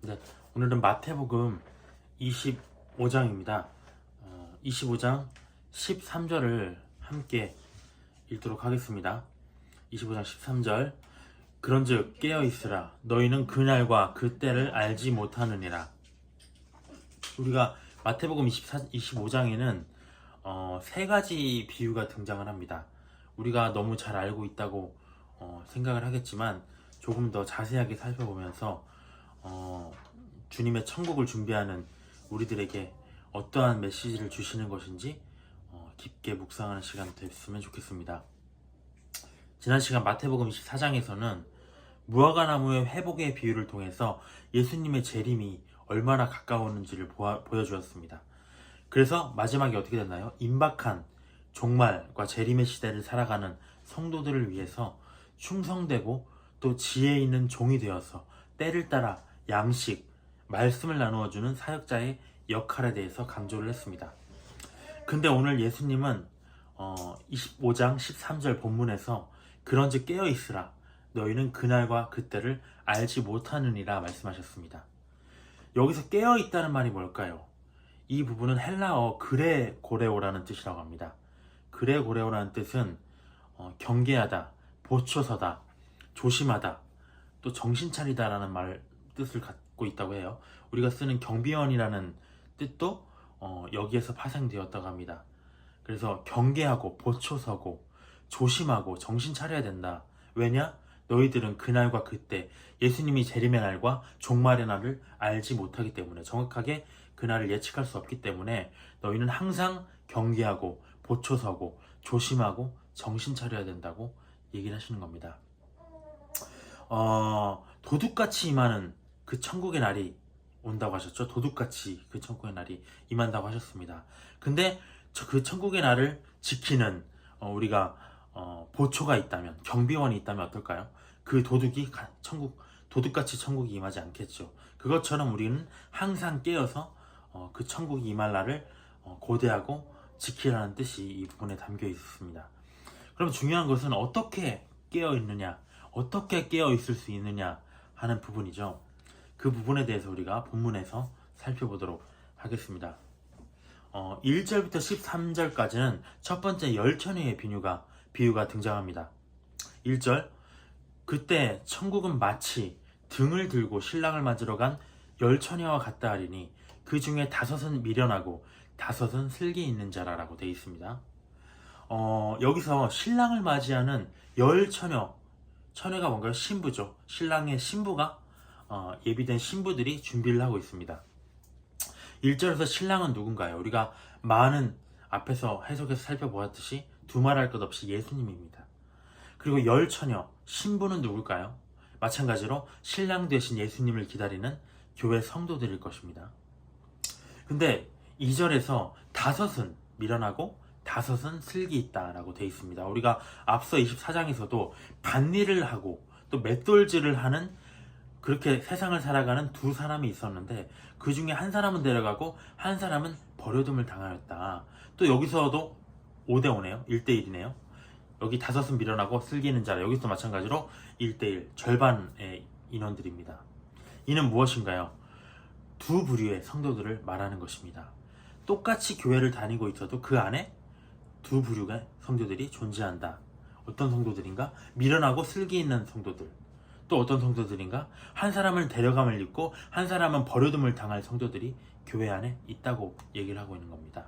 네, 오늘은 마태복음 25장입니다. 25장 13절을 함께 읽도록 하겠습니다. 25장 13절. 그런즉 깨어있으라 너희는 그날과 그때를 알지 못하느니라. 우리가 마태복음 25장에는 세 가지 비유가 등장을 합니다. 우리가 너무 잘 알고 있다고 생각을 하겠지만 조금 더 자세하게 살펴보면서 주님의 천국을 준비하는 우리들에게 어떠한 메시지를 주시는 것인지 깊게 묵상하는 시간 됐으면 좋겠습니다. 지난 시간 마태복음 24장에서는 무화과나무의 회복의 비유를 통해서 예수님의 재림이 얼마나 가까웠는지를 보여주었습니다. 그래서 마지막에 어떻게 됐나요? 임박한 종말과 재림의 시대를 살아가는 성도들을 위해서 충성되고 또 지혜 있는 종이 되어서 때를 따라 양식, 말씀을 나누어주는 사역자의 역할에 대해서 강조를 했습니다. 근데 오늘 예수님은 25장 13절 본문에서 그런즉 깨어있으라 너희는 그날과 그때를 알지 못하느니라 말씀하셨습니다. 여기서 깨어있다는 말이 뭘까요? 이 부분은 헬라어 그레고레오라는 뜻이라고 합니다. 그레고레오라는 뜻은 경계하다, 보초서다, 조심하다, 또 정신 차리다라는 뜻을 갖고 있다고 해요. 우리가 쓰는 경비원이라는 뜻도 여기에서 파생되었다고 합니다. 그래서 경계하고 보초서고 조심하고 정신 차려야 된다. 왜냐? 너희들은 그날과 그때 예수님이 재림의 날과 종말의 날을 알지 못하기 때문에, 정확하게 그날을 예측할 수 없기 때문에 너희는 항상 경계하고 보초서고 조심하고 정신 차려야 된다고 얘기를 하시는 겁니다. 도둑같이 임하는 그 천국의 날이 온다고 하셨죠. 도둑같이 그 천국의 날이 임한다고 하셨습니다. 근데 그 천국의 날을 지키는 우리가 보초가 있다면, 경비원이 있다면 어떨까요? 그 도둑이 도둑같이 천국이 임하지 않겠죠. 그것처럼 우리는 항상 깨어서 그 천국이 임할 날을 고대하고 지키라는 뜻이 이 부분에 담겨 있습니다. 그럼 중요한 것은 어떻게 깨어 있느냐, 어떻게 깨어 있을 수 있느냐 하는 부분이죠. 그 부분에 대해서 우리가 본문에서 살펴보도록 하겠습니다. 1절부터 13절까지는 첫 번째 열처녀의 비유가 등장합니다. 1절. 그때 천국은 마치 등을 들고 신랑을 맞으러 간 열처녀와 같다 하리니 그 중에 5은 미련하고 5은 슬기 있는 자라라고 되어 있습니다. 여기서 신랑을 맞이하는 처녀가 뭔가요? 신부죠. 신랑의 신부가 예비된 신부들이 준비를 하고 있습니다. 1절에서 신랑은 누군가요? 우리가 많은 앞에서 해석에서 살펴보았듯이 두말할 것 없이 예수님입니다. 그리고 열처녀, 신부는 누굴까요? 마찬가지로 신랑 되신 예수님을 기다리는 교회 성도들일 것입니다. 근데 2절에서 5은 미련하고 5은 슬기 있다라고 되어 있습니다. 우리가 앞서 24장에서도 밭일을 하고 또 맷돌질을 하는, 그렇게 세상을 살아가는 두 사람이 있었는데 그 중에 한 사람은 데려가고 한 사람은 버려둠을 당하였다. 또 여기서도 5대5네요. 1대1이네요. 여기 5은 미련하고 슬기 있는 자라, 여기서도 마찬가지로 1대1, 절반의 인원들입니다. 이는 무엇인가요? 두 부류의 성도들을 말하는 것입니다. 똑같이 교회를 다니고 있어도 그 안에 두 부류의 성도들이 존재한다. 어떤 성도들인가? 미련하고 슬기 있는 성도들. 또 어떤 성도들인가? 한 사람을 데려감을 입고 한 사람은 버려둠을 당할 성도들이 교회 안에 있다고 얘기를 하고 있는 겁니다.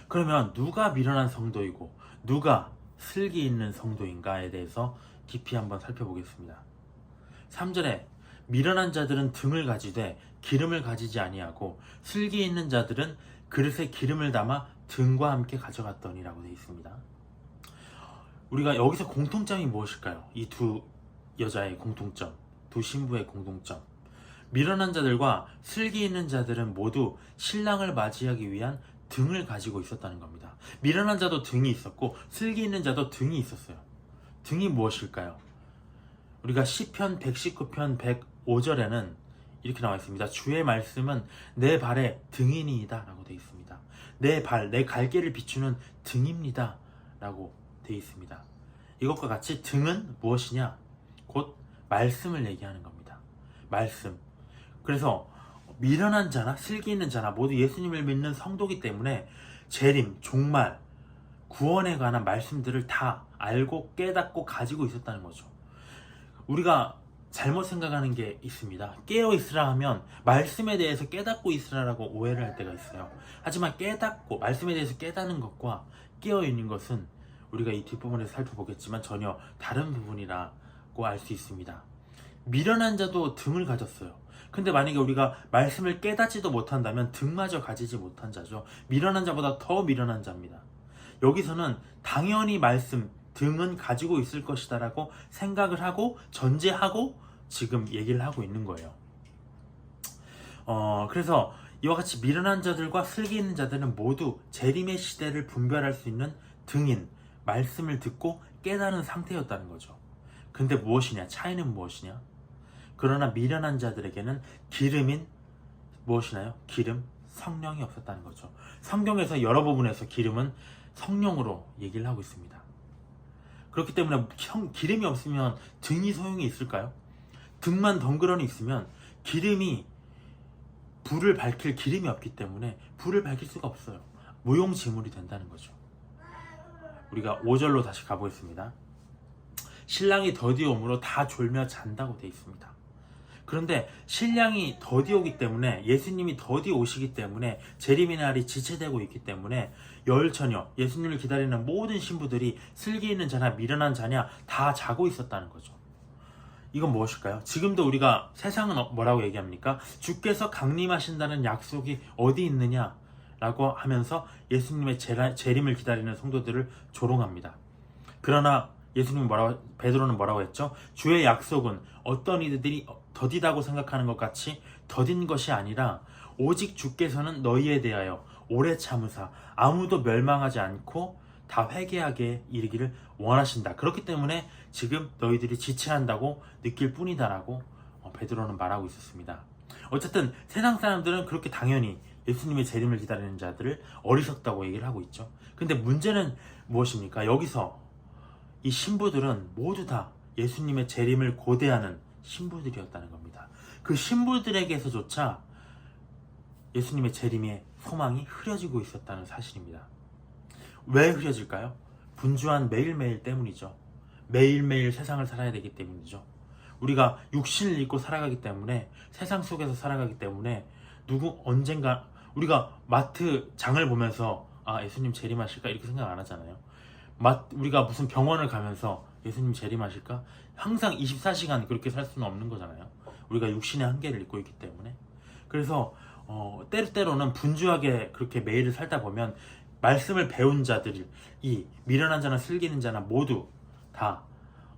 그러면 누가 미련한 성도이고 누가 슬기 있는 성도인가에 대해서 깊이 한번 살펴보겠습니다. 3절에 미련한 자들은 등을 가지되 기름을 가지지 아니하고 슬기 있는 자들은 그릇에 기름을 담아 등과 함께 가져갔더니라고 되어 있습니다. 우리가 여기서 공통점이 무엇일까요? 이 두 여자의 공통점, 두 신부의 공통점. 미련한 자들과 슬기 있는 자들은 모두 신랑을 맞이하기 위한 등을 가지고 있었다는 겁니다. 미련한 자도 등이 있었고 슬기 있는 자도 등이 있었어요. 등이 무엇일까요? 우리가 시편 119편 105절에는 이렇게 나와 있습니다. 주의 말씀은 내 발의 등이니이다 라고 되어 있습니다. 내 갈 길을 비추는 등입니다 라고 되어 있습니다. 이것과 같이 등은 무엇이냐? 곧 말씀을 얘기하는 겁니다. 말씀. 그래서 미련한 자나 슬기 있는 자나 모두 예수님을 믿는 성도기 때문에 재림, 종말, 구원에 관한 말씀들을 다 알고 깨닫고 가지고 있었다는 거죠. 우리가 잘못 생각하는 게 있습니다. 깨어 있으라 하면 말씀에 대해서 깨닫고 있으라라고 오해를 할 때가 있어요. 하지만 깨닫고 말씀에 대해서 깨닫는 것과 깨어 있는 것은 우리가 이 뒷부분에서 살펴보겠지만 전혀 다른 부분이라고 알 수 있습니다. 미련한 자도 등을 가졌어요. 근데 만약에 우리가 말씀을 깨닫지도 못한다면 등마저 가지지 못한 자죠. 미련한 자보다 더 미련한 자입니다. 여기서는 당연히 말씀, 등은 가지고 있을 것이다 라고 생각을 하고 전제하고 지금 얘기를 하고 있는 거예요. 그래서 이와 같이 미련한 자들과 슬기 있는 자들은 모두 재림의 시대를 분별할 수 있는 등인 말씀을 듣고 깨달은 상태였다는 거죠. 근데 무엇이냐? 차이는 무엇이냐? 그러나 미련한 자들에게는 기름인 무엇이나요? 기름, 성령이 없었다는 거죠. 성경에서 여러 부분에서 기름은 성령으로 얘기를 하고 있습니다. 그렇기 때문에 기름이 없으면 등이 소용이 있을까요? 등만 덩그러니 있으면 기름이 불을 밝힐 기름이 없기 때문에 불을 밝힐 수가 없어요. 무용지물이 된다는 거죠. 우리가 5절로 다시 가보겠습니다. 신랑이 더디오므로 다 졸며 잔다고 되어 있습니다. 그런데 신랑이 더디오기 때문에 예수님이 더디 오시기 때문에 재림의 날이 지체되고 있기 때문에 열처녀 예수님을 기다리는 모든 신부들이 슬기 있는 자나 미련한 자냐 다 자고 있었다는 거죠. 이건 무엇일까요? 지금도 우리가 세상은 뭐라고 얘기합니까? 주께서 강림하신다는 약속이 어디 있느냐 라고 하면서 예수님의 재림을 기다리는 성도들을 조롱합니다. 그러나 베드로는 뭐라고 했죠? 주의 약속은 어떤 이들이 더디다고 생각하는 것 같이 더딘 것이 아니라 오직 주께서는 너희에 대하여 오래 참으사 아무도 멸망하지 않고 다 회개하게 이르기를 원하신다. 그렇기 때문에 지금 너희들이 지체한다고 느낄 뿐이다라고 베드로는 말하고 있었습니다. 어쨌든 세상 사람들은 그렇게 당연히 예수님의 재림을 기다리는 자들을 어리석다고 얘기를 하고 있죠. 근데 문제는 무엇입니까? 여기서 이 신부들은 모두 다 예수님의 재림을 고대하는 신부들이었다는 겁니다. 그 신부들에게서조차 예수님의 재림의 소망이 흐려지고 있었다는 사실입니다. 왜 흐려질까요? 분주한 매일매일 때문이죠. 매일매일 세상을 살아야 되기 때문이죠. 우리가 육신을 입고 살아가기 때문에 세상 속에서 살아가기 때문에 언젠가 우리가 마트 장을 보면서 예수님 재림하실까 이렇게 생각 안 하잖아요. 우리가 무슨 병원을 가면서 예수님 재림하실까? 항상 24시간 그렇게 살 수는 없는 거잖아요. 우리가 육신의 한계를 입고 있기 때문에. 그래서 때로는 분주하게 그렇게 매일을 살다 보면 말씀을 배운 자들이 이 미련한 자나 슬기는 자나 모두 다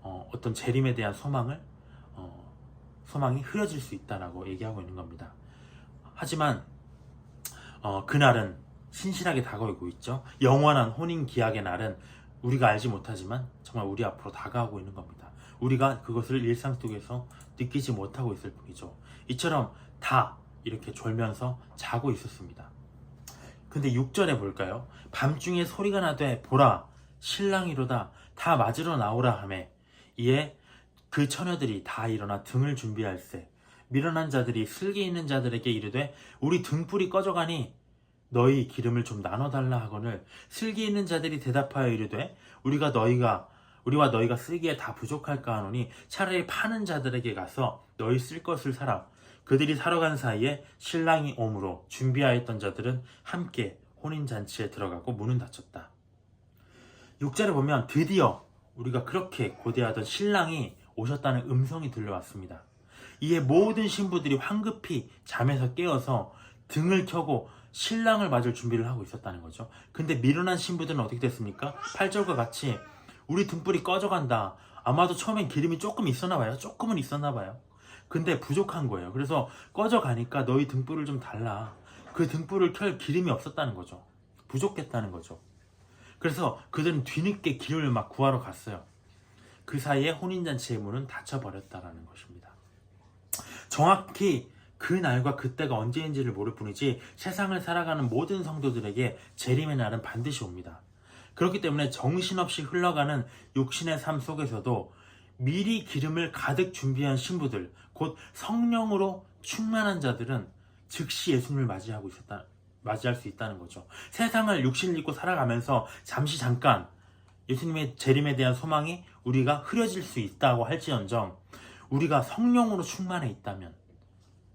어떤 재림에 대한 소망이 흐려질 수 있다라고 얘기하고 있는 겁니다. 하지만 그날은 신실하게 다가오고 있죠. 영원한 혼인 기약의 날은 우리가 알지 못하지만 정말 우리 앞으로 다가오고 있는 겁니다. 우리가 그것을 일상 속에서 느끼지 못하고 있을 뿐이죠. 이처럼 다 이렇게 졸면서 자고 있었습니다. 근데 6절에 볼까요? 밤중에 소리가 나되 보라 신랑이로다 다 맞으러 나오라 하매 이에 그 처녀들이 다 일어나 등을 준비할세 미련한 자들이 슬기 있는 자들에게 이르되 우리 등불이 꺼져가니 너희 기름을 좀 나눠달라 하거늘 슬기 있는 자들이 대답하여 이르되 우리와 너희가 쓰기에 다 부족할까 하노니 차라리 파는 자들에게 가서 너희 쓸 것을 사라. 그들이 사러 간 사이에 신랑이 오므로 준비하였던 자들은 함께 혼인잔치에 들어가고 문은 닫혔다. 6절에 보면 드디어 우리가 그렇게 고대하던 신랑이 오셨다는 음성이 들려왔습니다. 이에 모든 신부들이 황급히 잠에서 깨어서 등을 켜고 신랑을 맞을 준비를 하고 있었다는 거죠. 근데 미련한 신부들은 어떻게 됐습니까? 8절과 같이 우리 등불이 꺼져간다. 아마도 처음엔 기름이 조금은 있었나 봐요. 근데 부족한 거예요. 그래서 꺼져가니까 너희 등불을 좀 달라. 그 등불을 켤 기름이 없었다는 거죠. 부족했다는 거죠. 그래서 그들은 뒤늦게 기름을 막 구하러 갔어요. 그 사이에 혼인잔치의 문은 닫혀버렸다라는 것입니다. 정확히 그 날과 그때가 언제인지를 모를 뿐이지 세상을 살아가는 모든 성도들에게 재림의 날은 반드시 옵니다. 그렇기 때문에 정신없이 흘러가는 육신의 삶 속에서도 미리 기름을 가득 준비한 신부들, 곧 성령으로 충만한 자들은 즉시 예수님을 맞이할 수 있다는 거죠. 세상을 육신을 입고 살아가면서 잠깐 예수님의 재림에 대한 소망이 우리가 흐려질 수 있다고 할지언정, 우리가 성령으로 충만해 있다면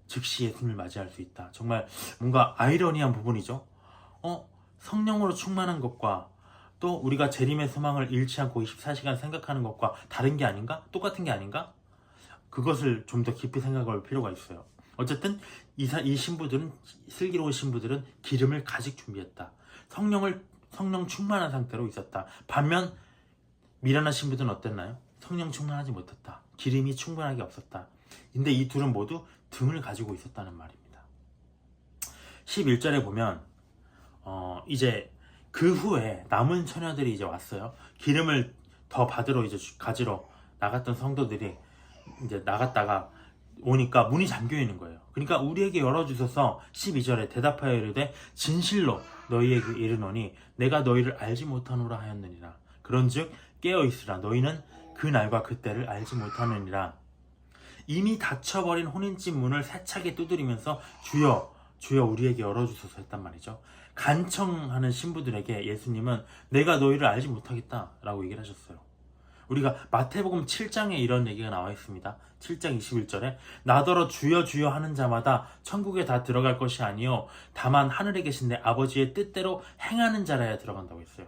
즉시 예수님을 맞이할 수 있다. 정말 뭔가 아이러니한 부분이죠. 성령으로 충만한 것과 또 우리가 재림의 소망을 잃지 않고 24시간 생각하는 것과 다른 게 아닌가? 똑같은 게 아닌가? 그것을 좀 더 깊이 생각할 필요가 있어요. 어쨌든 이 신부들은, 슬기로운 신부들은 기름을 가득 준비했다. 성령 충만한 상태로 있었다. 반면 미련한 신부들은 어땠나요? 성령 충만하지 못했다. 기름이 충분하게 없었다. 근데 이 둘은 모두 등을 가지고 있었다는 말입니다. 11절에 보면 이제 그 후에 남은 처녀들이 이제 왔어요. 기름을 더 받으러 이제 가지러 나갔던 성도들이 이제 나갔다가 오니까 문이 잠겨 있는 거예요. 그러니까 우리에게 열어주셔서 12절에 대답하여 이르되 진실로 너희에게 이르노니 내가 너희를 알지 못하노라 하였느니라. 그런즉 깨어있으라. 너희는 그 날과 그 때를 알지 못하느니라. 이미 닫혀버린 혼인집 문을 세차게 두드리면서 주여 주여 우리에게 열어주소서 했단 말이죠. 간청하는 신부들에게 예수님은 내가 너희를 알지 못하겠다 라고 얘기를 하셨어요. 우리가 마태복음 7장에 이런 얘기가 나와 있습니다. 7장 21절에 나더러 주여 주여 하는 자마다 천국에 다 들어갈 것이 아니요 다만 하늘에 계신 내 아버지의 뜻대로 행하는 자라야 들어간다고 했어요.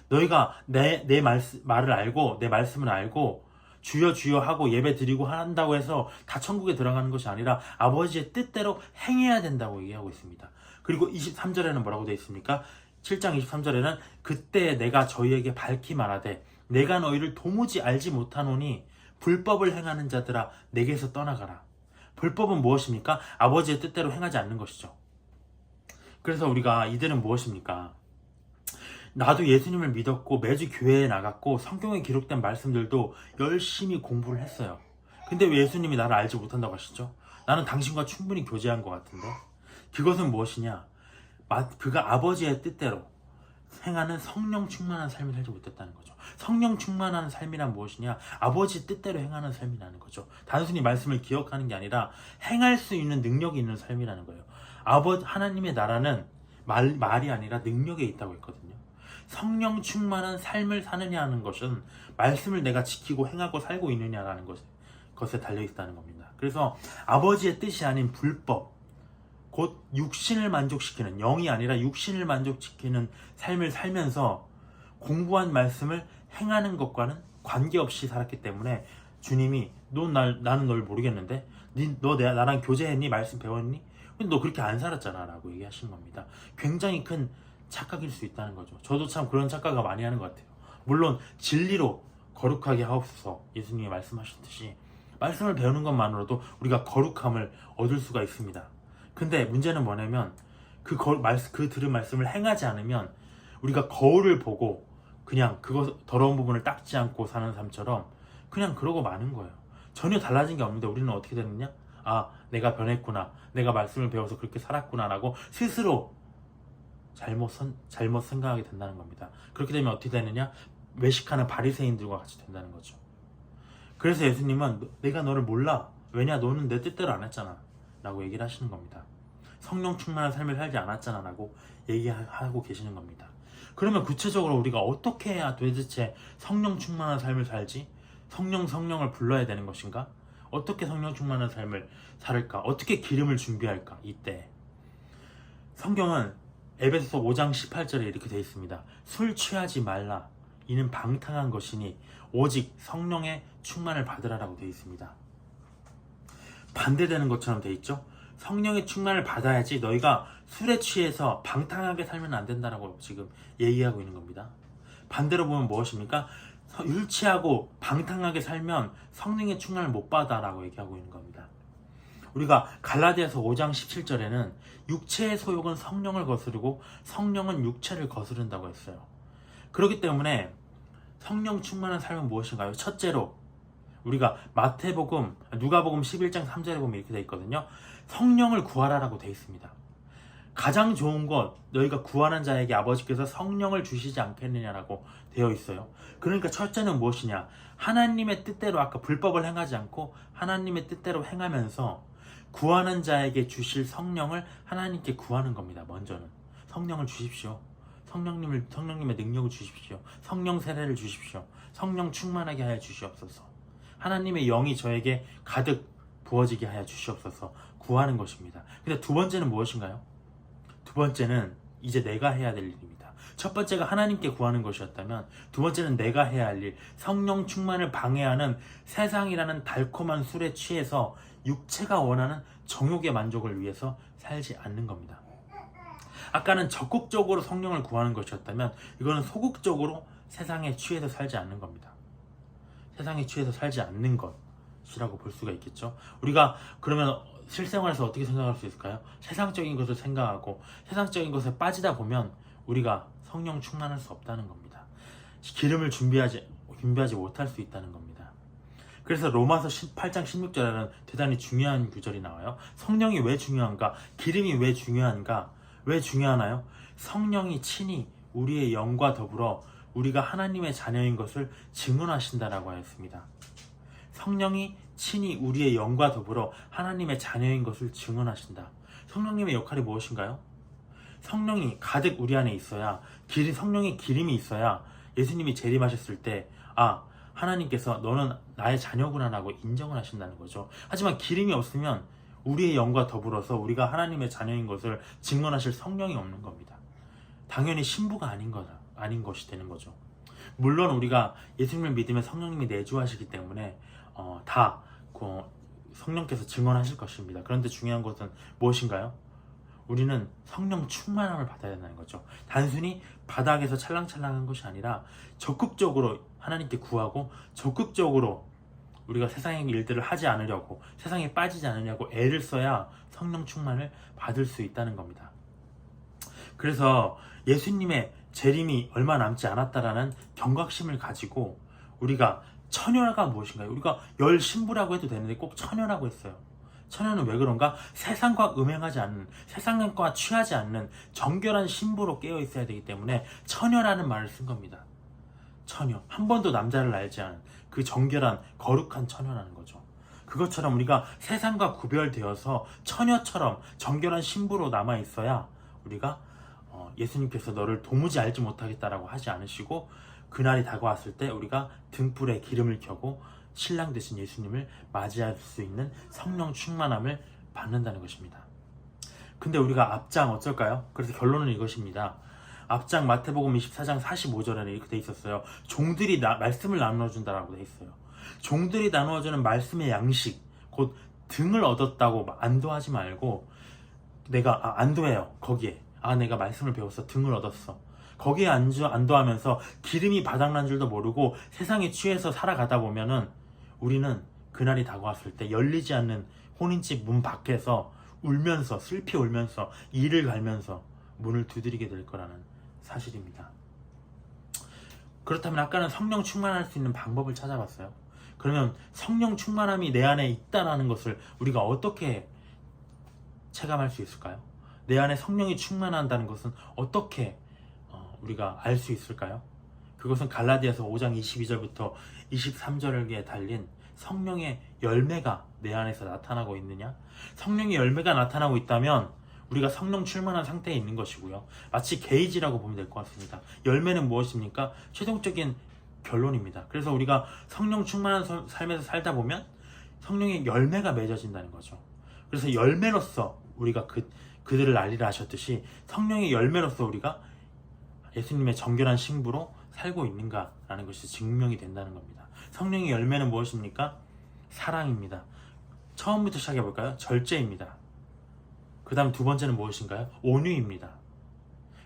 너희가 내 말을 알고 내 말씀을 알고 주여 주여 하고 예배 드리고 한다고 해서 다 천국에 들어가는 것이 아니라 아버지의 뜻대로 행해야 된다고 얘기하고 있습니다. 그리고 23절에는 뭐라고 되어 있습니까? 7장 23절에는 그때 내가 저희에게 밝히 말하되 내가 너희를 도무지 알지 못하노니 불법을 행하는 자들아 내게서 떠나가라. 불법은 무엇입니까? 아버지의 뜻대로 행하지 않는 것이죠. 그래서 우리가 이들은 무엇입니까? 나도 예수님을 믿었고 매주 교회에 나갔고 성경에 기록된 말씀들도 열심히 공부를 했어요. 근데 왜 예수님이 나를 알지 못한다고 하시죠? 나는 당신과 충분히 교제한 것 같은데. 그것은 무엇이냐? 그가 아버지의 뜻대로 행하는 성령 충만한 삶을 살지 못했다는 거죠. 성령 충만한 삶이란 무엇이냐? 아버지 뜻대로 행하는 삶이라는 거죠. 단순히 말씀을 기억하는 게 아니라 행할 수 있는 능력이 있는 삶이라는 거예요. 하나님의 나라는 말이 아니라 능력에 있다고 했거든요. 성령 충만한 삶을 사느냐 하는 것은 말씀을 내가 지키고 행하고 살고 있느냐라는 것에 달려있다는 겁니다. 그래서 아버지의 뜻이 아닌 불법, 곧 육신을 만족시키는, 영이 아니라 육신을 만족시키는 삶을 살면서 공부한 말씀을 행하는 것과는 관계없이 살았기 때문에 주님이 나는 널 모르겠는데 너 나랑 교제했니? 말씀 배웠니? 근데 너 그렇게 안 살았잖아 라고 얘기하시는 겁니다. 굉장히 큰 착각일 수 있다는 거죠. 저도 참 그런 착각을 많이 하는 것 같아요. 물론 진리로 거룩하게 하옵소서 예수님이 말씀하셨듯이 말씀을 배우는 것만으로도 우리가 거룩함을 얻을 수가 있습니다. 근데 문제는 뭐냐면 그 들은 말씀을 행하지 않으면 우리가 거울을 보고 그냥 그거 더러운 부분을 닦지 않고 사는 삶처럼 그냥 그러고 마는 거예요. 전혀 달라진 게 없는데 우리는 어떻게 되느냐? 아, 내가 변했구나. 내가 말씀을 배워서 그렇게 살았구나 라고 스스로 잘못 생각하게 된다는 겁니다. 그렇게 되면 어떻게 되느냐? 외식하는 바리새인들과 같이 된다는 거죠. 그래서 예수님은 내가 너를 몰라. 왜냐? 너는 내 뜻대로 안 했잖아 라고 얘기를 하시는 겁니다. 성령 충만한 삶을 살지 않았잖아 라고 얘기하고 계시는 겁니다. 그러면 구체적으로 우리가 어떻게 해야 도대체 성령 충만한 삶을 살지? 성령을 불러야 되는 것인가? 어떻게 성령 충만한 삶을 살을까? 어떻게 기름을 준비할까? 이때 성경은 에베소서 5장 18절에 이렇게 되어 있습니다. 술 취하지 말라. 이는 방탕한 것이니 오직 성령의 충만을 받으라라고 되어 있습니다. 반대되는 것처럼 되어 있죠. 성령의 충만을 받아야지 너희가 술에 취해서 방탕하게 살면 안 된다라고 지금 얘기하고 있는 겁니다. 반대로 보면 무엇입니까? 술 취하고 방탕하게 살면 성령의 충만을 못 받아라고 얘기하고 있는 겁니다. 우리가 갈라디아서 5장 17절에는 육체의 소욕은 성령을 거스르고 성령은 육체를 거스른다고 했어요. 그렇기 때문에 성령 충만한 삶은 무엇인가요? 첫째로 우리가 누가복음 11장 3절에 보면 이렇게 되어 있거든요. 성령을 구하라라고 되어 있습니다. 가장 좋은 것 너희가 구하는 자에게 아버지께서 성령을 주시지 않겠느냐라고 되어 있어요. 그러니까 첫째는 무엇이냐? 하나님의 뜻대로 아까 불법을 행하지 않고 하나님의 뜻대로 행하면서 구하는 자에게 주실 성령을 하나님께 구하는 겁니다. 먼저는 성령을 주십시오. 성령님의 능력을 주십시오. 성령 세례를 주십시오. 성령 충만하게 하여 주시옵소서. 하나님의 영이 저에게 가득 부어지게 하여 주시옵소서. 구하는 것입니다. 근데 두 번째는 무엇인가요? 두 번째는 이제 내가 해야 될 일입니다. 첫 번째가 하나님께 구하는 것이었다면 두 번째는 내가 해야 할 일, 성령 충만을 방해하는 세상이라는 달콤한 술에 취해서 육체가 원하는 정욕의 만족을 위해서 살지 않는 겁니다. 아까는 적극적으로 성령을 구하는 것이었다면 이거는 소극적으로 세상에 취해서 살지 않는 겁니다. 세상에 취해서 살지 않는 것이라고 볼 수가 있겠죠. 우리가 그러면 실생활에서 어떻게 생각할 수 있을까요? 세상적인 것을 생각하고 세상적인 것에 빠지다 보면 우리가 성령 충만할 수 없다는 겁니다. 기름을 준비하지 못할 수 있다는 겁니다. 그래서 로마서 8장 16절에는 대단히 중요한 구절이 나와요. 성령이 왜 중요한가? 기름이 왜 중요한가? 왜 중요하나요? 성령이 친히 우리의 영과 더불어 우리가 하나님의 자녀인 것을 증언하신다라고 하였습니다. 성령이 친히 우리의 영과 더불어 하나님의 자녀인 것을 증언하신다. 성령님의 역할이 무엇인가요? 성령이 가득 우리 안에 있어야, 성령의 기름이 있어야 예수님이 재림하셨을 때 하나님께서 너는 나의 자녀구나 라고 인정을 하신다는 거죠. 하지만 기름이 없으면 우리의 영과 더불어서 우리가 하나님의 자녀인 것을 증언하실 성령이 없는 겁니다. 당연히 신부가 아닌 것이 되는 거죠. 물론 우리가 예수님을 믿으면 성령님이 내주하시기 때문에 성령께서 증언하실 것입니다. 그런데 중요한 것은 무엇인가요? 우리는 성령 충만함을 받아야 된다는 거죠. 단순히 바닥에서 찰랑찰랑한 것이 아니라 적극적으로 하나님께 구하고 적극적으로 우리가 세상의 일들을 하지 않으려고, 세상에 빠지지 않으려고 애를 써야 성령 충만을 받을 수 있다는 겁니다. 그래서 예수님의 재림이 얼마 남지 않았다라는 경각심을 가지고 우리가 처녀가 무엇인가요? 우리가 열 신부라고 해도 되는데 꼭 처녀라고 했어요. 처녀는 왜 그런가? 세상과 음행하지 않는, 세상과 취하지 않는 정결한 신부로 깨어 있어야 되기 때문에 처녀라는 말을 쓴 겁니다. 처녀, 한 번도 남자를 알지 않은 그 정결한 거룩한 처녀라는 거죠. 그것처럼 우리가 세상과 구별되어서 처녀처럼 정결한 신부로 남아 있어야 우리가 예수님께서 너를 도무지 알지 못하겠다라고 하지 않으시고 그날이 다가왔을 때 우리가 등불에 기름을 켜고 신랑 되신 예수님을 맞이할 수 있는 성령 충만함을 받는다는 것입니다. 근데 우리가 앞장 어쩔까요? 그래서 결론은 이것입니다. 앞장 마태복음 24장 45절에는 이렇게 돼 있었어요. 종들이 말씀을 나누어준다라고 돼 있어요. 종들이 나누어주는 말씀의 양식, 곧 등을 얻었다고 안도하지 말고 내가 안도해요. 거기에 내가 말씀을 배웠어. 등을 얻었어. 거기에 안도하면서 기름이 바닥난 줄도 모르고 세상에 취해서 살아가다 보면은 우리는 그날이 다가왔을 때 열리지 않는 혼인집 문 밖에서 울면서, 슬피 울면서, 이를 갈면서 문을 두드리게 될 거라는 사실입니다. 그렇다면 아까는 성령 충만할 수 있는 방법을 찾아봤어요. 그러면 성령 충만함이 내 안에 있다는 것을 우리가 어떻게 체감할 수 있을까요? 내 안에 성령이 충만한다는 것은 어떻게 우리가 알 수 있을까요? 그것은 갈라디아서 5장 22절부터 23절에 달린 성령의 열매가 내 안에서 나타나고 있느냐? 성령의 열매가 나타나고 있다면 우리가 성령 충만한 상태에 있는 것이고요. 마치 게이지라고 보면 될 것 같습니다. 열매는 무엇입니까? 최종적인 결론입니다. 그래서 우리가 성령 충만한 삶에서 살다 보면 성령의 열매가 맺어진다는 거죠. 그래서 열매로서 우리가 그들을 알리라 하셨듯이 성령의 열매로서 우리가 예수님의 정결한 신부로 살고 있는가라는 것이 증명이 된다는 겁니다. 성령의 열매는 무엇입니까? 사랑입니다. 처음부터 시작해 볼까요? 절제입니다. 그 다음 두 번째는 무엇인가요? 온유입니다.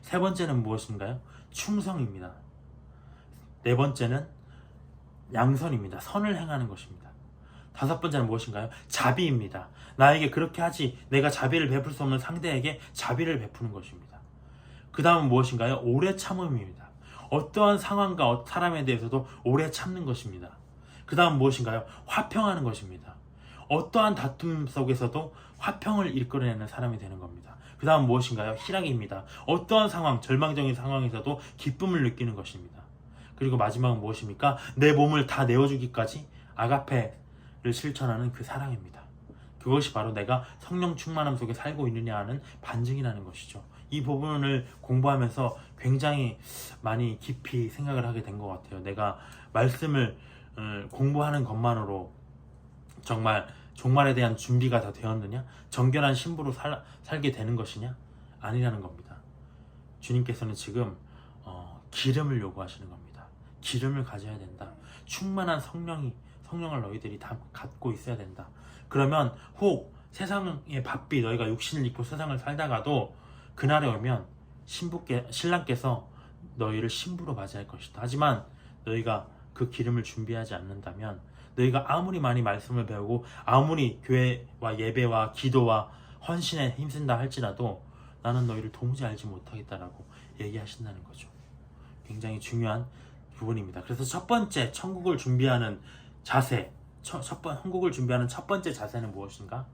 세 번째는 무엇인가요? 충성입니다. 네 번째는 양선입니다. 선을 행하는 것입니다. 다섯 번째는 무엇인가요? 자비입니다. 나에게 그렇게 하지 내가 자비를 베풀 수 없는 상대에게 자비를 베푸는 것입니다. 그 다음은 무엇인가요? 오래 참음입니다. 어떠한 상황과 사람에 대해서도 오래 참는 것입니다. 그 다음 무엇인가요? 화평하는 것입니다. 어떠한 다툼 속에서도 화평을 이끌어내는 사람이 되는 겁니다. 그 다음 무엇인가요? 희락입니다. 어떠한 상황, 절망적인 상황에서도 기쁨을 느끼는 것입니다. 그리고 마지막은 무엇입니까? 내 몸을 다 내어주기까지 아가페를 실천하는 그 사랑입니다. 그것이 바로 내가 성령 충만함 속에 살고 있느냐 하는 반증이라는 것이죠. 이 부분을 공부하면서 굉장히 많이 깊이 생각을 하게 된 것 같아요. 내가 말씀을 공부하는 것만으로 정말 종말에 대한 준비가 다 되었느냐? 정결한 신부로 살게 되는 것이냐? 아니라는 겁니다. 주님께서는 지금 기름을 요구하시는 겁니다. 기름을 가져야 된다. 충만한 성령을 너희들이 다 갖고 있어야 된다. 그러면 혹 세상의 바삐 너희가 육신을 입고 세상을 살다가도 그날에 오면 신랑께서 너희를 신부로 맞이할 것이다. 하지만 너희가 그 기름을 준비하지 않는다면 너희가 아무리 많이 말씀을 배우고 아무리 교회와 예배와 기도와 헌신에 힘쓴다 할지라도 나는 너희를 도무지 알지 못하겠다라고 얘기하신다는 거죠. 굉장히 중요한 부분입니다. 그래서 첫 번째 천국을 준비하는 자세, 천국을 준비하는 첫 번째 자세는 무엇인가?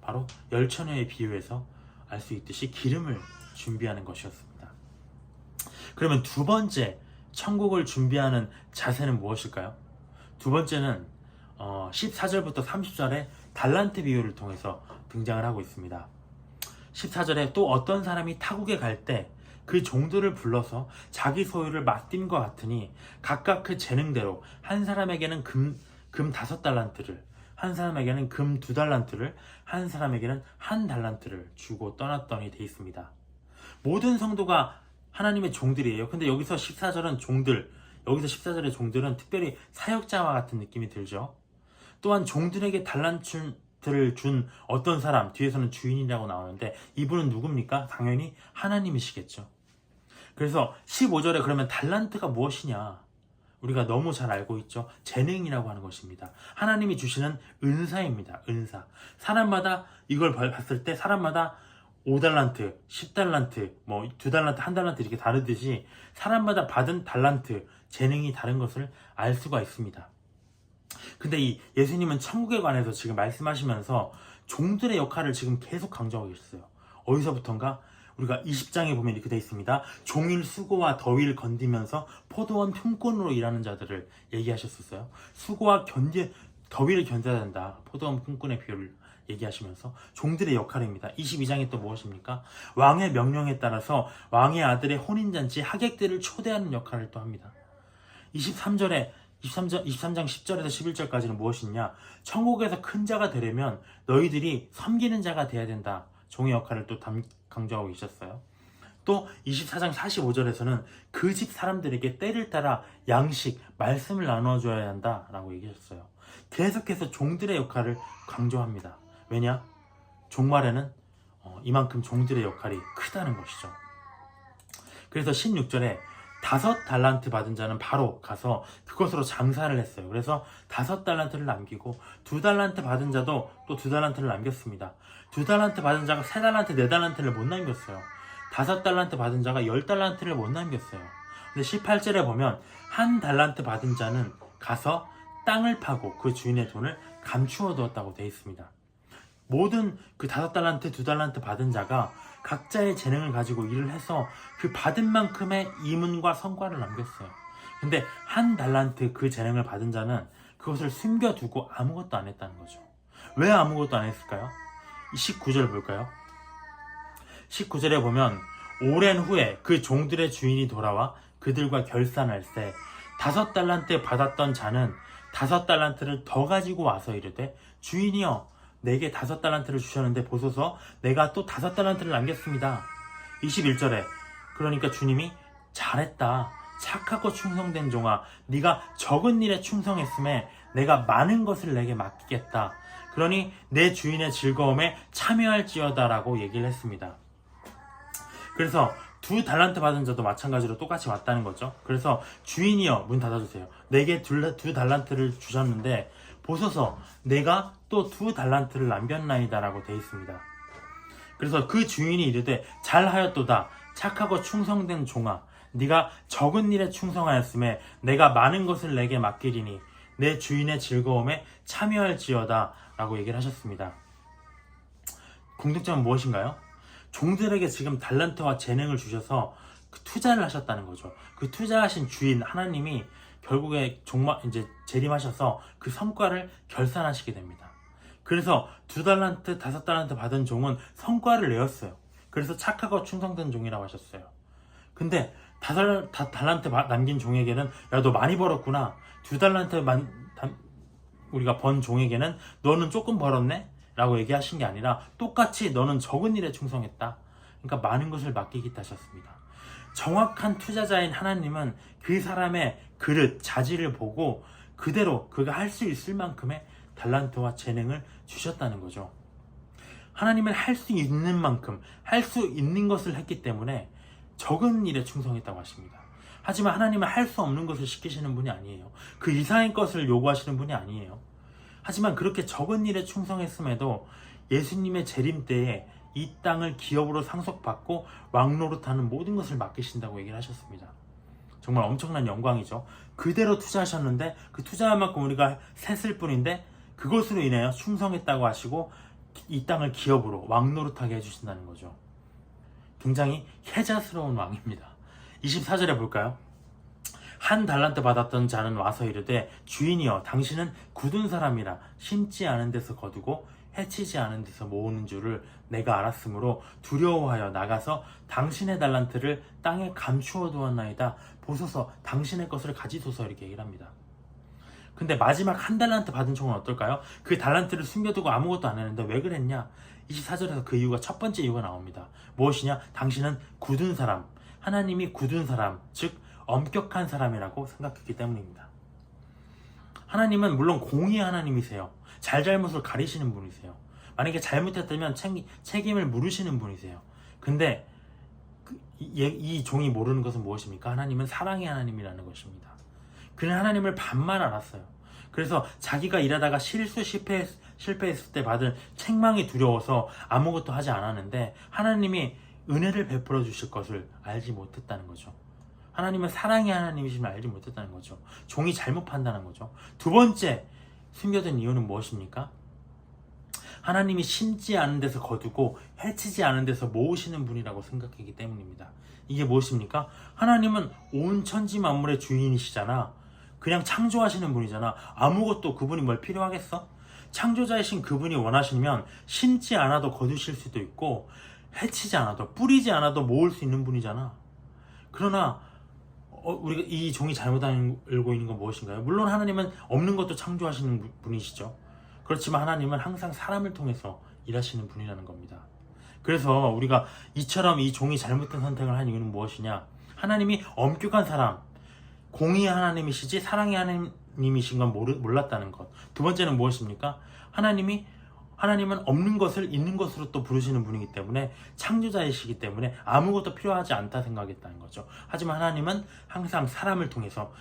바로 열처녀의 비유에서 알 수 있듯이 기름을 준비하는 것이었습니다. 그러면 두 번째 천국을 준비하는 자세는 무엇일까요? 두 번째는 14절부터 30절에 달란트 비유를 통해서 등장을 하고 있습니다. 14절에 또 어떤 사람이 타국에 갈 때 그 종들을 불러서 자기 소유를 맛dim과 같으니 각각 그 재능대로 한 사람에게는 금 5달란트를, 한 사람에게는 금 2달란트를, 한 사람에게는 1달란트를 주고 떠났더니 돼 있습니다. 모든 성도가 하나님의 종들이에요. 근데 여기서 14절은 종들, 여기서 14절의 종들은 특별히 사역자와 같은 느낌이 들죠. 또한 종들에게 달란트를 준 어떤 사람, 뒤에서는 주인이라고 나오는데 이분은 누굽니까? 당연히 하나님이시겠죠. 그래서 15절에 그러면 달란트가 무엇이냐? 우리가 너무 잘 알고 있죠. 재능이라고 하는 것입니다. 하나님이 주시는 은사입니다. 은사. 사람마다 이걸 봤을 때 사람마다 5달란트, 10달란트, 2달란트, 1달란트 이렇게 다르듯이 사람마다 받은 달란트, 재능이 다른 것을 알 수가 있습니다. 근데 이 예수님은 천국에 관해서 지금 말씀하시면서 종들의 역할을 지금 계속 강조하고 계셨어요. 어디서부턴가? 우리가 20장에 보면 이렇게 되어 있습니다. 종일 수고와 더위를 견디면서 포도원 품꾼으로 일하는 자들을 얘기하셨었어요. 수고와 더위를 견뎌야 된다. 포도원 품꾼의 비유를 얘기하시면서 종들의 역할입니다. 22장에 또 무엇입니까? 왕의 명령에 따라서 왕의 아들의 혼인잔치 하객들을 초대하는 역할을 또 합니다. 23장 10절에서 11절까지는 무엇이냐? 천국에서 큰 자가 되려면 너희들이 섬기는 자가 돼야 된다. 종의 역할을 또 강조하고 계셨어요. 또 24장 45절에서는 그 집 사람들에게 때를 따라 양식, 말씀을 나눠줘야 한다라고 얘기하셨어요. 계속해서 종들의 역할을 강조합니다. 왜냐? 종말에는 이만큼 종들의 역할이 크다는 것이죠. 그래서 16절에 5달란트 받은 자는 바로 가서 그것으로 장사를 했어요. 그래서 5달란트를 남기고 2달란트 받은 자도 또 2달란트를 남겼습니다. 2달란트 받은 자가 3달란트, 4달란트를 못 남겼어요. 5달란트 받은 자가 10달란트를 못 남겼어요. 근데 18절에 보면 1달란트 받은 자는 가서 땅을 파고 그 주인의 돈을 감추어 두었다고 되어 있습니다. 모든 그 5달란트, 2달란트 받은 자가 각자의 재능을 가지고 일을 해서 그 받은 만큼의 이문과 성과를 남겼어요. 근데 1달란트 그 재능을 받은 자는 그것을 숨겨두고 아무것도 안 했다는 거죠. 왜 아무것도 안 했을까요? 19절 볼까요? 19절에 보면 오랜 후에 그 종들의 주인이 돌아와 그들과 결산할 때 5달란트 받았던 자는 5달란트를 더 가지고 와서 이르되 주인이여 내게 5달란트를 주셨는데 보소서 내가 또 5달란트를 남겼습니다. 21절에 그러니까 주님이 잘했다. 착하고 충성된 종아 네가 적은 일에 충성했음에 내가 많은 것을 내게 맡기겠다. 그러니 내 주인의 즐거움에 참여할지어다 라고 얘기를 했습니다. 그래서 2달란트 받은 자도 마찬가지로 똑같이 왔다는 거죠. 그래서 주인이여 문 닫아주세요. 내게 2달란트를 주셨는데 보소서 내가 또 2달란트를 남겼나이다 라고 되어 있습니다. 그래서 그 주인이 이르되 잘하였도다 착하고 충성된 종아 네가 적은 일에 충성하였음에 내가 많은 것을 내게 맡기리니 내 주인의 즐거움에 참여할지어다 라고 얘기를 하셨습니다. 공통점은 무엇인가요? 종들에게 지금 달란트와 재능을 주셔서 그 투자를 하셨다는 거죠. 그 투자하신 주인 하나님이 결국에 이제 재림하셔서 그 성과를 결산하시게 됩니다. 그래서 2달란트, 5달란트 받은 종은 성과를 내었어요. 그래서 착하고 충성된 종이라고 하셨어요. 근데 5달란트 남긴 종에게는 야, 너 많이 벌었구나. 2달란트 우리가 번 종에게는 너는 조금 벌었네? 라고 얘기하신 게 아니라 똑같이 너는 적은 일에 충성했다. 그러니까 많은 것을 맡기겠다 하셨습니다. 정확한 투자자인 하나님은 그 사람의 그릇, 자질을 보고 그대로 그가 할 수 있을 만큼의 달란트와 재능을 주셨다는 거죠. 하나님은 할 수 있는 만큼, 할 수 있는 것을 했기 때문에 적은 일에 충성했다고 하십니다. 하지만 하나님은 할 수 없는 것을 시키시는 분이 아니에요. 그 이상의 것을 요구하시는 분이 아니에요. 하지만 그렇게 적은 일에 충성했음에도 예수님의 재림 때에 이 땅을 기업으로 상속받고 왕노릇하는 모든 것을 맡기신다고 얘기를 하셨습니다. 정말 엄청난 영광이죠. 그대로 투자하셨는데 그 투자한 만큼 우리가 샜을 뿐인데 그것으로 인하여 충성했다고 하시고 이 땅을 기업으로 왕노릇하게 해주신다는 거죠. 굉장히 혜자스러운 왕입니다. 24절에 볼까요? 1달란트 받았던 자는 와서 이르되 주인이여 당신은 굳은 사람이라 심지 않은 데서 거두고 해치지 않은 데서 모으는 줄을 내가 알았으므로 두려워하여 나가서 당신의 달란트를 땅에 감추어 두었나이다. 보소서 당신의 것을 가지소서 이렇게 얘기를 합니다. 근데 마지막 1달란트 받은 종은 어떨까요? 그 달란트를 숨겨두고 아무것도 안 했는데 왜 그랬냐? 24절에서 그 이유가 첫 번째 이유가 나옵니다. 무엇이냐? 당신은 굳은 사람, 하나님이 굳은 사람, 즉 엄격한 사람이라고 생각했기 때문입니다. 하나님은 물론 공의의 하나님이세요. 잘잘못을 가리시는 분이세요. 만약에 잘못했다면 책임을 물으시는 분이세요. 근데 이 종이 모르는 것은 무엇입니까? 하나님은 사랑의 하나님이라는 것입니다. 그는 하나님을 반만 알았어요. 그래서 자기가 일하다가 실패했을 때 받은 책망이 두려워서 아무것도 하지 않았는데 하나님이 은혜를 베풀어 주실 것을 알지 못했다는 거죠. 하나님은 사랑의 하나님이심을 알지 못했다는 거죠. 종이 잘못 판단한 거죠. 두 번째 숨겨둔 이유는 무엇입니까? 하나님이 심지 않은 데서 거두고 해치지 않은 데서 모으시는 분이라고 생각하기 때문입니다. 이게 무엇입니까? 하나님은 온 천지 만물의 주인이시잖아. 그냥 창조하시는 분이잖아. 아무것도 그분이 뭘 필요하겠어? 창조자이신 그분이 원하시면 심지 않아도 거두실 수도 있고 해치지 않아도 뿌리지 않아도 모을 수 있는 분이잖아. 그러나 우리가 이 종이 잘못 알고 있는 건 무엇인가요? 물론 하나님은 없는 것도 창조하시는 분이시죠. 그렇지만 하나님은 항상 사람을 통해서 일하시는 분이라는 겁니다. 그래서 우리가 이처럼 이 종이 잘못된 선택을 한 이유는 무엇이냐? 하나님이 엄격한 사람, 공의의 하나님이시지 사랑의 하나님이신 건 몰랐다는 것. 두 번째는 무엇입니까? 하나님은 없는 것을 있는 것으로 또 부르시는 분이기 때문에 창조자이시기 때문에 아무것도 필요하지 않다 생각했다는 거죠. 하지만 하나님은 항상 사람을 통해서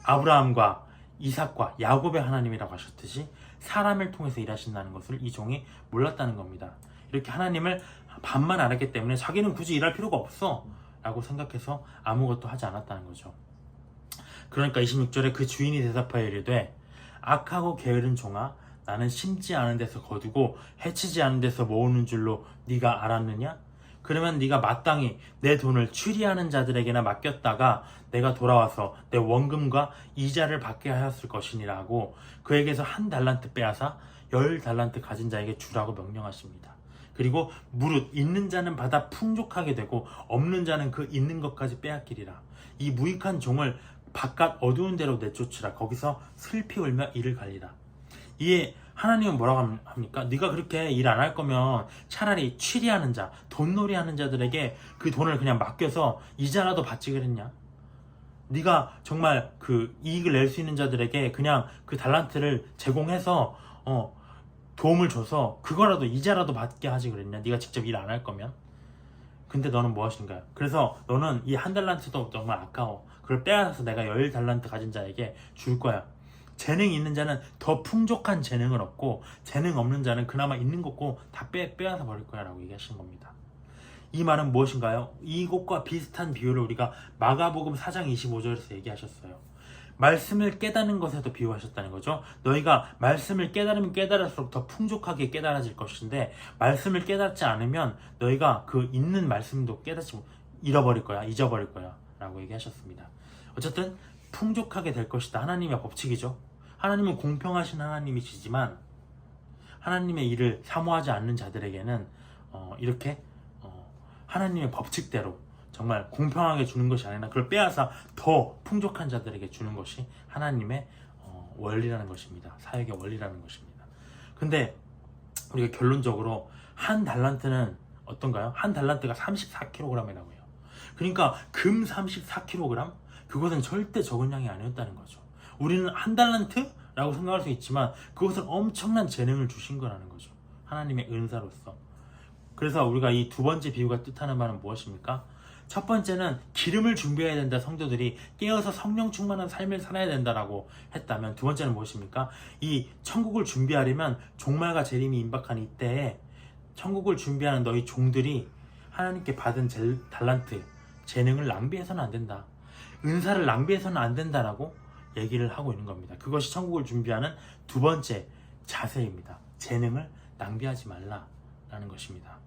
아브라함과 이삭과 야곱의 하나님이라고 하셨듯이 사람을 통해서 일하신다는 것을 이 종이 몰랐다는 겁니다. 이렇게 하나님을 반만 알았기 때문에 자기는 굳이 일할 필요가 없어 라고 생각해서 아무것도 하지 않았다는 거죠. 그러니까 26절에 그 주인이 대답하여 이르되 악하고 게으른 종아 나는 심지 않은 데서 거두고 해치지 않은 데서 모으는 줄로 네가 알았느냐? 그러면 네가 마땅히 내 돈을 추리하는 자들에게나 맡겼다가 내가 돌아와서 내 원금과 이자를 받게 하였을 것이니라 하고 그에게서 1달란트 빼앗아 10달란트 가진 자에게 주라고 명령하십니다. 그리고 무릇 있는 자는 받아 풍족하게 되고 없는 자는 그 있는 것까지 빼앗기리라. 이 무익한 종을 바깥 어두운 데로 내쫓으라. 거기서 슬피 울며 이를 갈리라. 이에 하나님은 뭐라고 합니까? 네가 그렇게 일 안 할 거면 차라리 취리하는 자, 돈놀이 하는 자들에게 그 돈을 그냥 맡겨서 이자라도 받지 그랬냐? 네가 정말 그 이익을 낼 수 있는 자들에게 그냥 그 달란트를 제공해서 도움을 줘서 그거라도 이자라도 받게 하지 그랬냐? 네가 직접 일 안 할 거면. 근데 너는 뭐 하신가요? 그래서 너는 이 1달란트도 정말 아까워. 그걸 빼앗아서 내가 10달란트 가진 자에게 줄 거야. 재능이 있는 자는 더 풍족한 재능을 얻고 재능 없는 자는 그나마 있는 것고 다 빼앗아 버릴 거야 라고 얘기하신 겁니다. 이 말은 무엇인가요? 이것과 비슷한 비유를 우리가 마가복음 4장 25절에서 얘기하셨어요. 말씀을 깨닫는 것에도 비유하셨다는 거죠. 너희가 말씀을 깨달으면 깨달을수록 더 풍족하게 깨달아질 것인데 말씀을 깨닫지 않으면 너희가 그 있는 말씀도 잃어버릴 거야, 잊어버릴 거야 라고 얘기하셨습니다. 어쨌든 풍족하게 될 것이다. 하나님의 법칙이죠. 하나님은 공평하신 하나님이시지만 하나님의 일을 사모하지 않는 자들에게는 이렇게 하나님의 법칙대로 정말 공평하게 주는 것이 아니라 그걸 빼앗아 더 풍족한 자들에게 주는 것이 하나님의 원리라는 것입니다. 사역의 원리라는 것입니다. 근데 우리가 결론적으로 한 달란트는 어떤가요? 한 달란트가 34kg이라고 해요. 그러니까 금 34kg? 그것은 절대 적은 양이 아니었다는 거죠. 우리는 한 달란트라고 생각할 수 있지만 그것은 엄청난 재능을 주신 거라는 거죠. 하나님의 은사로서. 그래서 우리가 이 두 번째 비유가 뜻하는 말은 무엇입니까? 첫 번째는 기름을 준비해야 된다. 성도들이 깨어서 성령 충만한 삶을 살아야 된다라고 했다면, 두 번째는 무엇입니까? 이 천국을 준비하려면 종말과 재림이 임박한 이때에 천국을 준비하는 너희 종들이 하나님께 받은 달란트, 재능을 낭비해서는 안 된다. 은사를 낭비해서는 안 된다라고 얘기를 하고 있는 겁니다. 그것이 천국을 준비하는 두 번째 자세입니다. 재능을 낭비하지 말라라는 것입니다.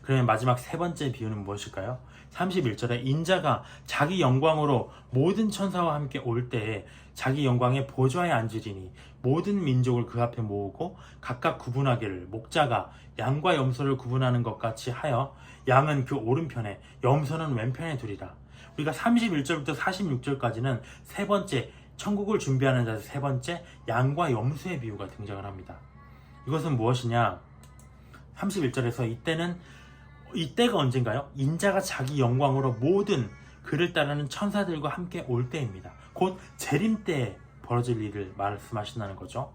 그러면 마지막 세 번째 비유는 무엇일까요? 31절에 인자가 자기 영광으로 모든 천사와 함께 올 때에 자기 영광의 보좌에 앉으리니 모든 민족을 그 앞에 모으고 각각 구분하기를 목자가 양과 염소를 구분하는 것 같이 하여 양은 그 오른편에 염소는 왼편에 두리라. 우리가 31절부터 46절까지는 세 번째 천국을 준비하는 자세 세 번째 양과 염소의 비유가 등장을 합니다. 이것은 무엇이냐? 31절에서 이때가 언젠가요? 인자가 자기 영광으로 모든 그를 따르는 천사들과 함께 올 때입니다. 곧 재림 때에 벌어질 일을 말씀하신다는 거죠.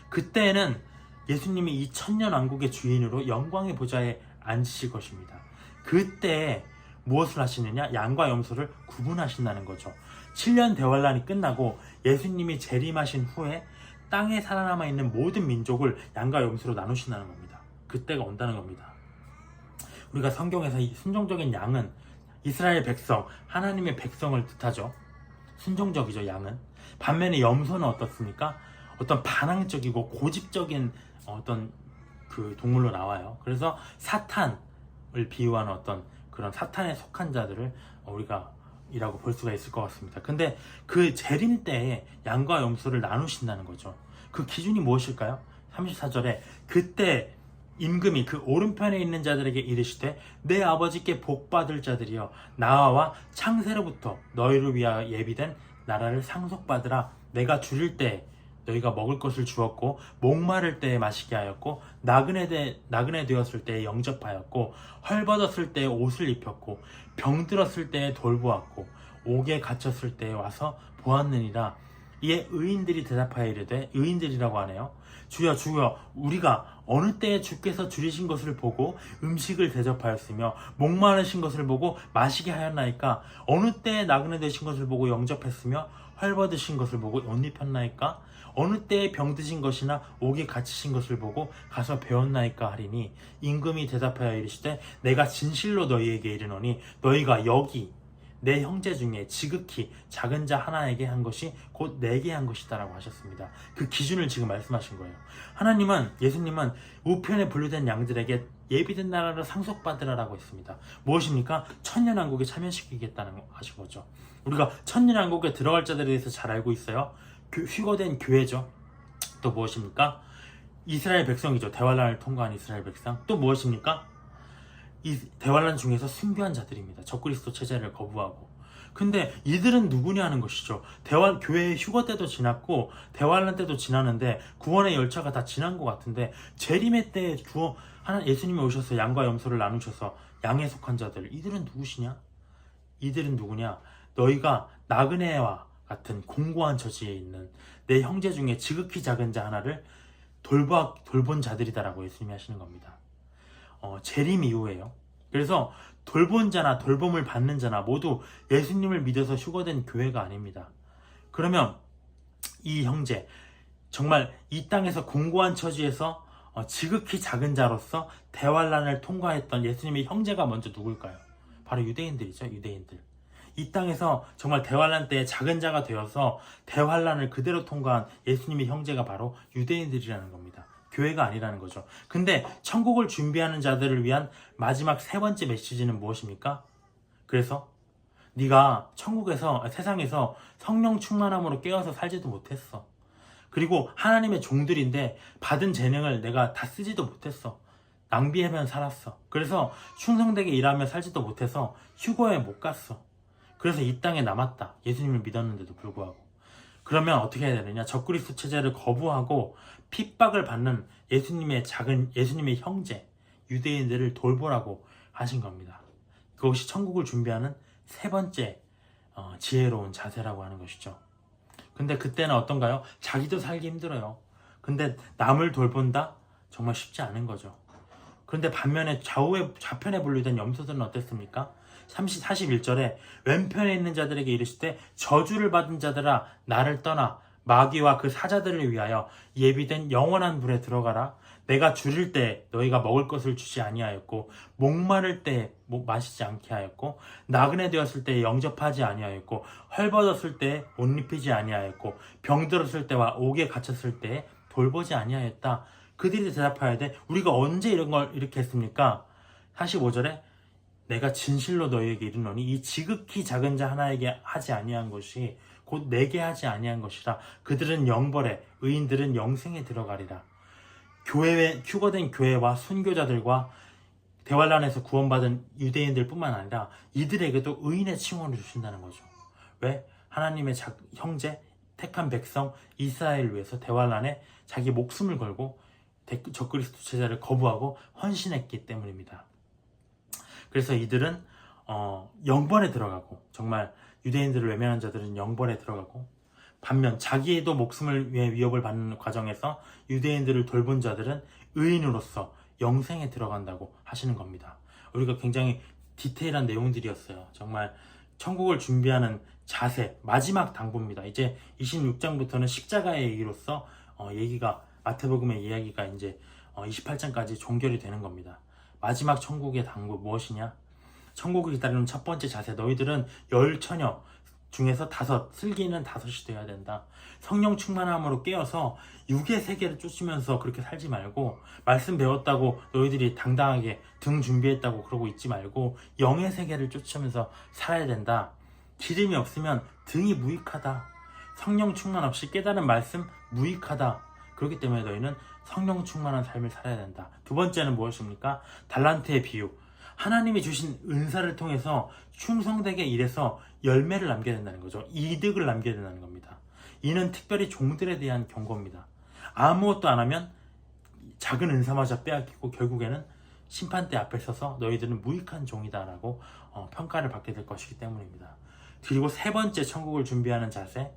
그때에는 예수님이 이 천년 왕국의 주인으로 영광의 보좌에 앉으실 것입니다. 그때 무엇을 하시느냐? 양과 염소를 구분하신다는 거죠. 7년 대환란이 끝나고 예수님이 재림하신 후에 땅에 살아남아 있는 모든 민족을 양과 염소로 나누신다는 겁니다. 그때가 온다는 겁니다. 우리가 성경에서 이 순종적인 양은 이스라엘 백성, 하나님의 백성을 뜻하죠. 순종적이죠, 양은. 반면에 염소는 어떻습니까? 어떤 반항적이고 고집적인 어떤 그 동물로 나와요. 그래서 사탄을 비유하는 어떤 그런 사탄에 속한 자들을 우리가 이라고 볼 수가 있을 것 같습니다. 근데 그 재림 때에 양과 염소를 나누신다는 거죠. 그 기준이 무엇일까요? 34절에 그때 임금이 그 오른편에 있는 자들에게 이르시되 내 아버지께 복받을 자들이여 나와 창세로부터 너희를 위하여 예비된 나라를 상속받으라. 내가 줄일 때 너희가 먹을 것을 주었고 목마를 때에 마시게 하였고 나그네 되었을 때에 영접하였고 헐벗었을 때에 옷을 입혔고 병들었을 때에 돌보았고 옥에 갇혔을 때에 와서 보았느니라. 이에 의인들이 대답하여 이르되, 의인들이라고 하네요. 주여 주여 우리가 어느 때에 주께서 줄이신 것을 보고 음식을 대접하였으며 목마르신 것을 보고 마시게 하였나이까? 어느 때에 나그네 되신 것을 보고 영접했으며 헐벗으신 것을 보고 옷 입혔나이까? 어느 때에 병드신 것이나 옥에 갇히신 것을 보고 가서 배웠나이까 하리니, 임금이 대답하여 이르시되 내가 진실로 너희에게 이르노니 너희가 여기 내 형제 중에 지극히 작은 자 하나에게 한 것이 곧 내게 한 것이다 라고 하셨습니다. 그 기준을 지금 말씀하신 거예요. 예수님은 우편에 분류된 양들에게 예비된 나라를 상속받으라라고 했습니다. 무엇입니까? 천년왕국에 참여시키겠다는 하신 거죠. 우리가 천년왕국에 들어갈 자들에 대해서 잘 알고 있어요. 휴거된 교회죠. 또 무엇입니까? 이스라엘 백성이죠. 대환란을 통과한 이스라엘 백성. 또 무엇입니까? 이 대환란 중에서 순교한 자들입니다. 적그리스도 체제를 거부하고. 근데 이들은 누구냐 하는 것이죠. 교회의 휴거 때도 지났고 대환란 때도 지났는데 구원의 열차가 다 지난 것 같은데 재림의 때에 예수님이 오셔서 양과 염소를 나누셔서 양에 속한 자들, 이들은 누구시냐? 이들은 누구냐? 너희가 나그네와 같은 공고한 처지에 있는 내 형제 중에 지극히 작은 자 하나를 돌본 자들이다라고 예수님이 하시는 겁니다. 재림 이후에요. 그래서 돌본 자나 돌봄을 받는 자나 모두 예수님을 믿어서 휴거된 교회가 아닙니다. 그러면 이 형제, 정말 이 땅에서 공고한 처지에서 지극히 작은 자로서 대환란을 통과했던 예수님의 형제가 먼저 누굴까요? 바로 유대인들이죠. 유대인들. 이 땅에서 정말 대환란 때에 작은 자가 되어서 대환란을 그대로 통과한 예수님의 형제가 바로 유대인들이라는 겁니다. 교회가 아니라는 거죠. 근데 천국을 준비하는 자들을 위한 마지막 세 번째 메시지는 무엇입니까? 그래서 네가 세상에서 성령 충만함으로 깨어서 살지도 못했어. 그리고 하나님의 종들인데 받은 재능을 내가 다 쓰지도 못했어. 낭비하면 살았어. 그래서 충성되게 일하며 살지도 못해서 휴거에 못 갔어. 그래서 이 땅에 남았다. 예수님을 믿었는데도 불구하고. 그러면 어떻게 해야 되느냐? 적그리스도 체제를 거부하고 핍박을 받는 예수님의 형제, 유대인들을 돌보라고 하신 겁니다. 그것이 천국을 준비하는 세 번째 지혜로운 자세라고 하는 것이죠. 근데 그때는 어떤가요? 자기도 살기 힘들어요. 근데 남을 돌본다? 정말 쉽지 않은 거죠. 그런데 반면에 좌편에 분류된 염소들은 어땠습니까? 41절에 왼편에 있는 자들에게 이르시되 저주를 받은 자들아 나를 떠나 마귀와 그 사자들을 위하여 예비된 영원한 불에 들어가라. 내가 줄일 때 너희가 먹을 것을 주지 아니하였고 목마를 때 마시지 않게 하였고 나그네 되었을 때 영접하지 아니하였고 헐벗었을 때 옷 입히지 아니하였고 병들었을 때와 옥에 갇혔을 때 돌보지 아니하였다. 그들이 대답하여되 우리가 언제 이런 걸 이렇게 했습니까? 45절에 내가 진실로 너희에게 이르노니 이 지극히 작은 자 하나에게 하지 아니한 것이 곧 내게 하지 아니한 것이라. 그들은 영벌에 의인들은 영생에 들어가리라. 휴거된 교회와 순교자들과 대환란에서 구원받은 유대인들 뿐만 아니라 이들에게도 의인의 칭호를 주신다는 거죠. 왜? 하나님의 형제 택한 백성 이스라엘을 위해서 대환란에 자기 목숨을 걸고 적그리스도 제자를 거부하고 헌신했기 때문입니다. 그래서 이들은 영벌에 들어가고, 정말 유대인들을 외면한 자들은 영벌에 들어가고, 반면 자기도 목숨을 위해 위협을 받는 과정에서 유대인들을 돌본 자들은 의인으로서 영생에 들어간다고 하시는 겁니다. 우리가 굉장히 디테일한 내용들이었어요. 정말 천국을 준비하는 자세, 마지막 당부입니다. 이제 26장부터는 십자가의 얘기로서 마태복음의 이야기가 이제 28장까지 종결이 되는 겁니다. 마지막 천국의 당부 무엇이냐? 천국을 기다리는 첫 번째 자세, 너희들은 10처녀 중에서 5, 슬기는 5이 되어야 된다. 성령 충만함으로 깨어서 육의 세계를 쫓으면서 그렇게 살지 말고, 말씀 배웠다고 너희들이 당당하게 등 준비했다고 그러고 있지 말고 영의 세계를 쫓으면서 살아야 된다. 기름이 없으면 등이 무익하다. 성령 충만 없이 깨달은 말씀 무익하다. 그렇기 때문에 너희는 성령 충만한 삶을 살아야 된다. 두 번째는 무엇입니까? 달란트의 비유. 하나님이 주신 은사를 통해서 충성되게 일해서 열매를 남겨야 된다는 거죠. 이득을 남겨야 된다는 겁니다. 이는 특별히 종들에 대한 경고입니다. 아무것도 안 하면 작은 은사마저 빼앗기고 결국에는 심판대 앞에 서서 너희들은 무익한 종이다라고 평가를 받게 될 것이기 때문입니다. 그리고 세 번째 천국을 준비하는 자세,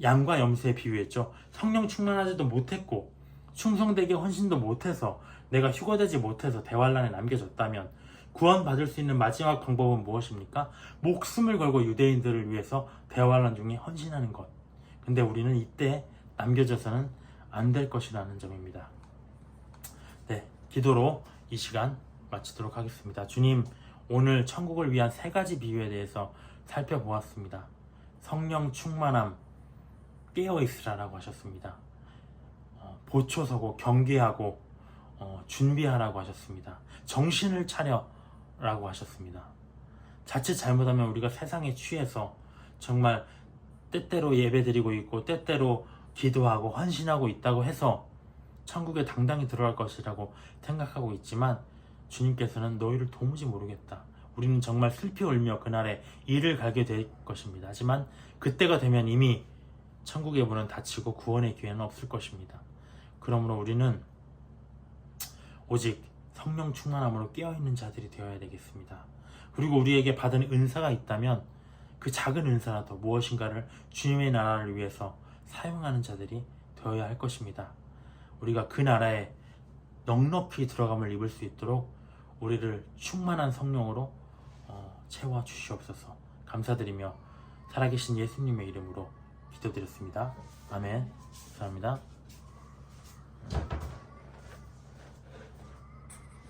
양과 염소에 비유했죠. 성령 충만하지도 못했고 충성되게 헌신도 못해서 내가 휴거되지 못해서 대환란에 남겨졌다면 구원받을 수 있는 마지막 방법은 무엇입니까? 목숨을 걸고 유대인들을 위해서 대환란 중에 헌신하는 것. 근데 우리는 이때 남겨져서는 안 될 것이라는 점입니다. 네, 기도로 이 시간 마치도록 하겠습니다. 주님, 오늘 천국을 위한 3가지 비유에 대해서 살펴보았습니다. 성령 충만함, 깨어있으라라고 하셨습니다. 보초서고 경계하고 준비하라고 하셨습니다. 정신을 차려라고 하셨습니다. 자칫 잘못하면 우리가 세상에 취해서 정말 때때로 예배드리고 있고 때때로 기도하고 헌신하고 있다고 해서 천국에 당당히 들어갈 것이라고 생각하고 있지만, 주님께서는 너희를 도무지 모르겠다. 우리는 정말 슬피 울며 그날에 이를 갈게 될 것입니다. 하지만 그때가 되면 이미 천국의 문은 닫히고 구원의 기회는 없을 것입니다. 그러므로 우리는 오직 성령 충만함으로 깨어있는 자들이 되어야 되겠습니다. 그리고 우리에게 받은 은사가 있다면 그 작은 은사라도 무엇인가를 주님의 나라를 위해서 사용하는 자들이 되어야 할 것입니다. 우리가 그 나라에 넉넉히 들어감을 입을 수 있도록 우리를 충만한 성령으로 채워 주시옵소서. 감사드리며 살아계신 예수님의 이름으로 기도드렸습니다. 아멘. 감사합니다.